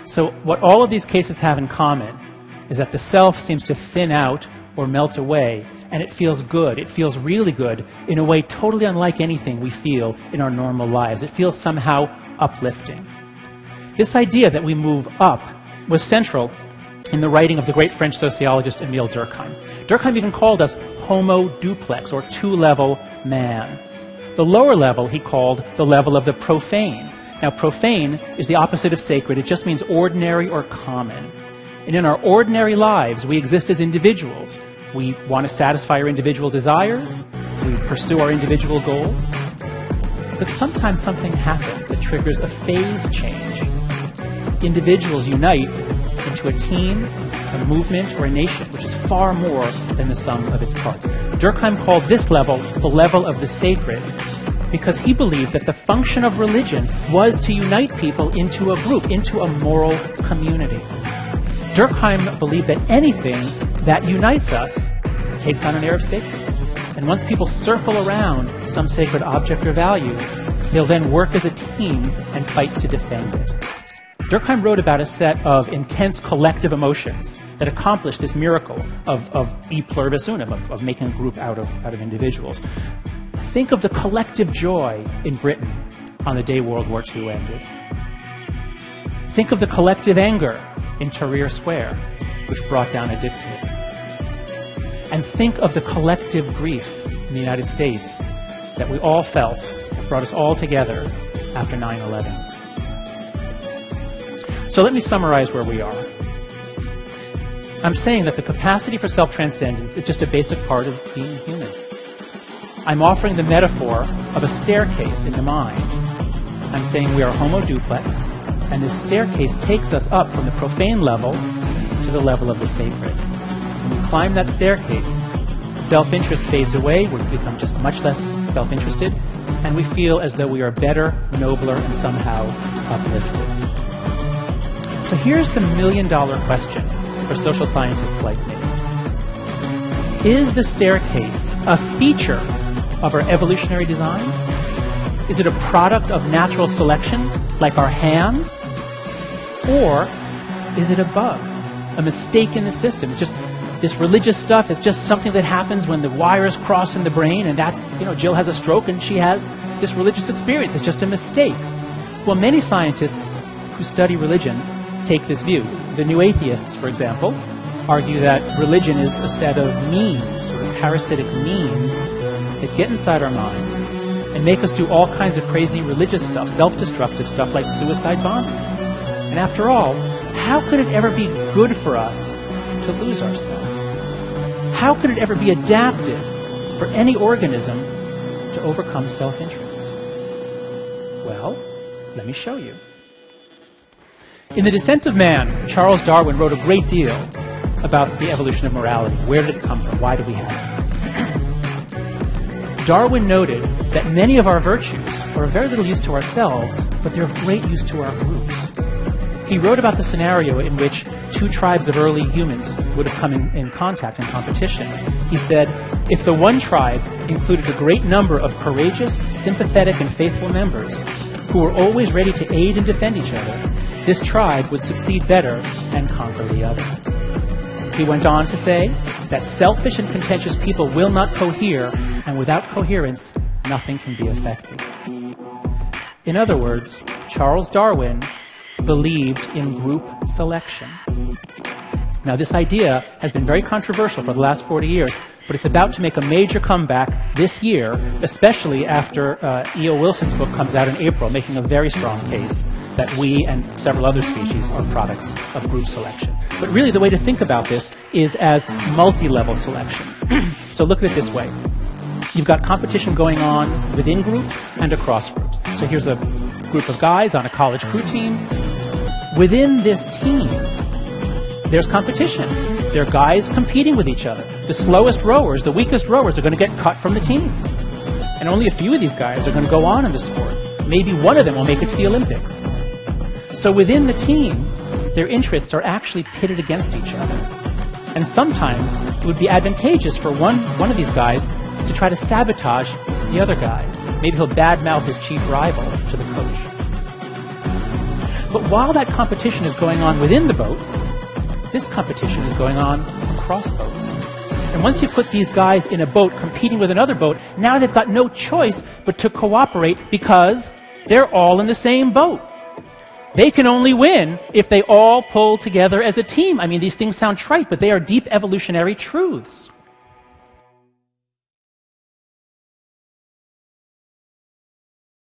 So what all of these cases have in common is that the self seems to thin out or melt away, and it feels good. It feels really good in a way totally unlike anything we feel in our normal lives. It feels somehow uplifting. This idea that we move up was central in the writing of the great French sociologist Émile Durkheim. Durkheim even called us homo duplex, or two-level man. The lower level he called the level of the profane. Now, profane is the opposite of sacred. It just means ordinary or common. And in our ordinary lives, we exist as individuals. We want to satisfy our individual desires. We pursue our individual goals. But sometimes something happens that triggers a phase change. Individuals unite into a team, a movement, or a nation, which is far more than the sum of its parts. Durkheim called this level the level of the sacred because he believed that the function of religion was to unite people into a group, into a moral community. Durkheim believed that anything that unites us takes on an air of sacredness. And once people circle around some sacred object or value, they'll then work as a team and fight to defend it. Durkheim wrote about a set of intense collective emotions that accomplished this miracle of e pluribus unum, of making a group out of individuals. Think of the collective joy in Britain on the day World War II ended. Think of the collective anger in Tahrir Square, which brought down a dictator. And think of the collective grief in the United States that we all felt, that brought us all together after 9/11. So let me summarize where we are. I'm saying that the capacity for self-transcendence is just a basic part of being human. I'm offering the metaphor of a staircase in the mind. I'm saying we are homo duplex, and this staircase takes us up from the profane level to the level of the sacred. When we climb that staircase, self-interest fades away, we become just much less self-interested, and we feel as though we are better, nobler, and somehow uplifted. So here's the million-dollar question for social scientists like me. Is the staircase a feature of our evolutionary design? Is it a product of natural selection, like our hands? Or is it a bug, a mistake in the system? It's just this religious stuff, it's just something that happens when the wires cross in the brain, and that's, Jill has a stroke and she has this religious experience. It's just a mistake. Well, many scientists who study religion take this view. The new atheists, for example, argue that religion is a set of means, sort of parasitic means, that get inside our minds and make us do all kinds of crazy religious stuff, self-destructive stuff like suicide bombing. And after all, how could it ever be good for us to lose ourselves? How could it ever be adapted for any organism to overcome self-interest? Well, let me show you. In The Descent of Man, Charles Darwin wrote a great deal about the evolution of morality. Where did it come from? Why do we have it? Darwin noted that many of our virtues are of very little use to ourselves, but they're of great use to our groups. He wrote about the scenario in which two tribes of early humans would have come in contact and competition. He said, if the one tribe included a great number of courageous, sympathetic, and faithful members who were always ready to aid and defend each other, this tribe would succeed better and conquer the other. He went on to say that selfish and contentious people will not cohere, and without coherence, nothing can be effective. In other words, Charles Darwin believed in group selection. Now, this idea has been very controversial for the last 40 years, but it's about to make a major comeback this year, especially after E.O. Wilson's book comes out in April, making a very strong case that we and several other species are products of group selection. But really, the way to think about this is as multi-level selection. So look at it this way. You've got competition going on within groups and across groups. So here's a group of guys on a college crew team. Within this team, there's competition. There are guys competing with each other. The slowest rowers, the weakest rowers are going to get cut from the team. And only a few of these guys are going to go on in the sport. Maybe one of them will make it to the Olympics. So within the team, their interests are actually pitted against each other. And sometimes it would be advantageous for one of these guys to try to sabotage the other guys. Maybe he'll badmouth his chief rival to the coach. But while that competition is going on within the boat, this competition is going on across boats. And once you put these guys in a boat competing with another boat, now they've got no choice but to cooperate because they're all in the same boat. They can only win if they all pull together as a team. I mean, these things sound trite, but they are deep evolutionary truths.